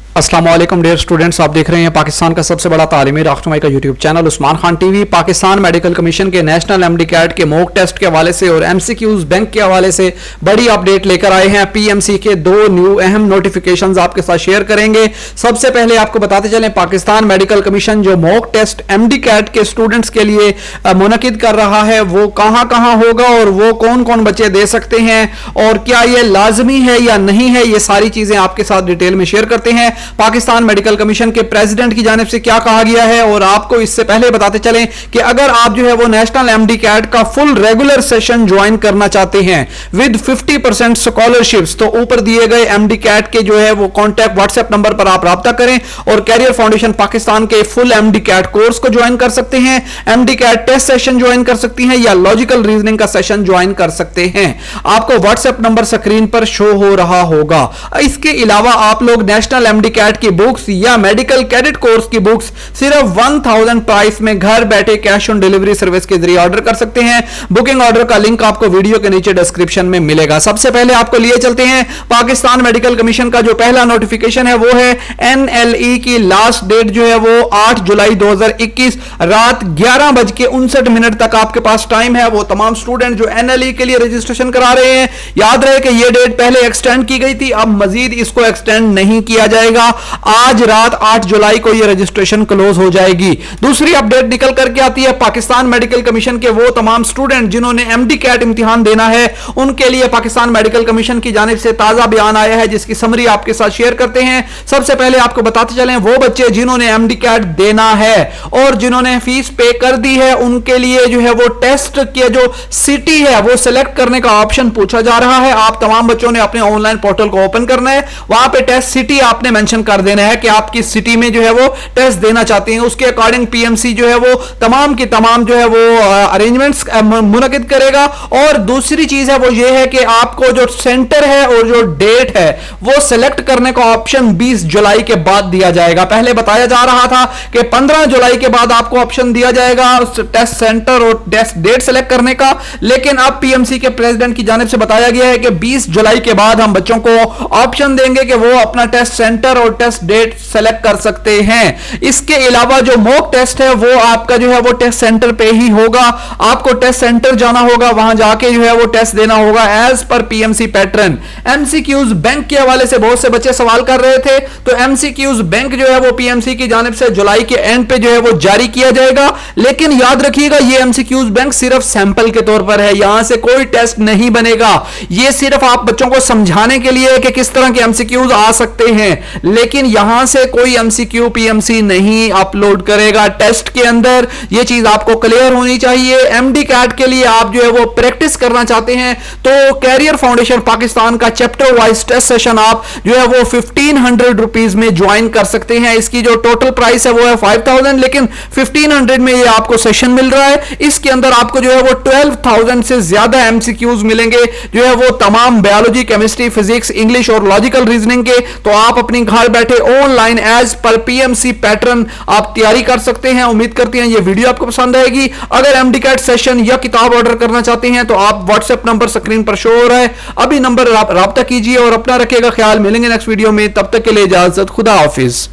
अस्सलाम वालेकुम dear students, आप देख रहे हैं पाकिस्तान का सबसे बड़ा तालीमी रहनुमाई का YouTube channel Usman Khan TV. Pakistan medical commission के नेशनल MDCAT के मॉक टेस्ट के हवाले से और MCQS बैंक के हवाले से बड़ी अपडेट लेकर आए हैं। PMC के दो न्यू अहम नोटिफिकेशंस आपके साथ शेयर करेंगे। सबसे पहले आपको बताते चलें, पाकिस्तान मेडिकल कमीशन जो मॉक टेस्ट MDCAT के स्टूडेंट्स के लिए मुनकिद कर रहा है वो कहां कहां होगा और वो कौन कौन बच्चे दे सकते हैं और क्या ये लाजमी है या नहीं है, ये सारी चीजें आपके साथ डिटेल में शेयर करते हैं। पाकिस्तान मेडिकल कमीशन के प्रेसिडेंट की जानिब से क्या कहा गया है और आपको इससे पहले बताते चलें कि अगर आप जो है वो नेशनल MDCAT का फुल रेगुलर सेशन ज्वाइन करना चाहते हैं विद 50% स्कॉलरशिप्स, तो ऊपर दिए गए MDCAT के जो है वो कॉन्टैक्ट व्हाट्सएप नंबर पर आप राब्ता करें और कैरियर फाउंडेशन पाकिस्तान के फुल MDCAT कोर्स को ज्वाइन कर सकते हैं। MDCAT टेस्ट सेशन ज्वाइन कर सकती हैं या लॉजिकल रीजनिंग का सेशन ज्वाइन कर सकते हैं। आपको व्हाट्सएप नंबर स्क्रीन पर शो हो रहा होगा। इसके अलावा आप लोग नेशनल MDCAT की बुक्स या मेडिकल कैडेट कोर्स की बुक्स सिर्फ 1000 प्राइस में घर बैठे कैश ऑन डिलीवरी सर्विस के जरिए ऑर्डर कर सकते हैं। बुकिंग ऑर्डर का लिंक आपको वीडियो के नीचे डिस्क्रिप्शन में मिलेगा। सबसे पहले आपको लिए चलते हैं पाकिस्तान मेडिकल कमीशन का जो पहला नोटिफिकेशन है वो है NLE की लास्ट डेट जो है वो 8 जुलाई 2021 रात 11:59 तक आपके पास टाइम है। वो तमाम स्टूडेंट जो NLE के लिए रजिस्ट्रेशन करा रहे हैं, याद रहे कि यह डेट पहले एक्सटेंड की गई थी, अब मजीद इसको एक्सटेंड नहीं किया जाएगा। आज रात 8 जुलाई को यह रजिस्ट्रेशन क्लोज हो जाएगी। दूसरी अपडेट निकल करके आती है पाकिस्तान मेडिकल कमीशन के वो तमाम स्टूडेंट जिन्होंने MDCAT इम्तिहान देना है, उनके लिए पाकिस्तान मेडिकल कमीशन की जानिब से ताजा बयान आया है जिसकी समरी आपके साथ शेयर करते हैं। सबसे पहले आपको बताते चलें, वो बच्चे जिन्होंने MDCAT देना है और जिन्होंने फीस पे कर दी है उनके लिए जो है वो टेस्ट के जो सिटी है वो सिलेक्ट करने का ऑप्शन पूछा जा रहा है। आप तमाम बच्चों ने अपने ऑनलाइन पोर्टल को ओपन करना है, वहां पे टेस्ट सिटी आपने मेंशन कर देना है कि आप किस सिटी में जो है वो टेस्ट देना चाहते हैं। उसके अकॉर्डिंग PMC जो है वो तमाम की तमाम जो है वो अरेंजमेंट्स मुनकिद करेगा। और दूसरी चीज है वो ये है कि आपको जो सेंटर है और जो डेट है वो सिलेक्ट करने का ऑप्शन 20 जुलाई के बाद दिया जाएगा। पहले बताया जा रहा था कि 15 जुलाई के बाद आपको ऑप्शन दिया जाएगा टेस्ट सेंटर और टेस्ट डेट सेलेक्ट करने का, लेकिन अब PMC के प्रेसिडेंट की जानिब से बताया गया है कि 20 जुलाई के बाद हम बच्चों को ऑप्शन देंगे कि वो अपना टेस्ट सेंटर और टेस्ट डेट सेलेक्ट कर सकते हैं। इसके अलावा जो मॉक टेस्ट है वो आपका जो है वो टेस्ट सेंटर पे ही होगा। आपको टेस्ट सेंटर जाना होगा, वहां जाके जो है वो टेस्ट देना होगा एज पर PMC पैटर्न। MCQS बैंक के हवाले से बहुत से बच्चे सवाल कर रहे थे, तो MCQS बैंक जो है वो PMC की जानिब से जुलाई के एंड पे जो है वो जारी किया जाएगा। लेकिन याद रखिएगा ये MCQS बैंक सिर्फ सैंपल के तौर पर है, यहां से कोई टेस्ट नहीं बनेगा। ये सिर्फ आप बच्चों को समझाने के लिए कि किस तरह के MCQS आ सकते हैं, लेकिन यहां से कोई MCQ PMC नहीं अपलोड करेगा टेस्ट के अंदर। यह चीज आपको क्लियर होनी चाहिए। MDCAT के लिए आप जो है वो प्रैक्टिस करना चाहते हैं तो कैरियर फाउंडेशन पाकिस्तान का चैप्टर वाइज टेस्ट सेशन आप जो है वो 1500 रुपीज में ज्वाइन कर सकते हैं। इसकी जो टोटल प्राइस है वो है 5000, लेकिन 1500 में ये आपको सेशन मिल रहा है। इसके अंदर आपको जो है वो 12000 से ज्यादा MCQs मिलेंगे जो है वो तमाम बायोलॉजी, केमिस्ट्री, फिजिक्स, इंग्लिश और लॉजिकल रीजनिंग के। तो आप अपनी घर बैठे ऑनलाइन एज पर PMC पैटर्न आप तैयारी कर सकते हैं। उम्मीद करते हैं ये वीडियो आपको पसंद आएगी। अगर MDCAT सेशन या किताब ऑर्डर करना चाहते हैं तो आप व्हाट्सएप नंबर स्क्रीन पर शो हो रहा है, अभी नंबर राब्ता कीजिए और अपना रखिएगा ख्याल। मिलेंगे नेक्स्ट वीडियो में, तब तक के लिए इजाजत, खुदा हाफिज।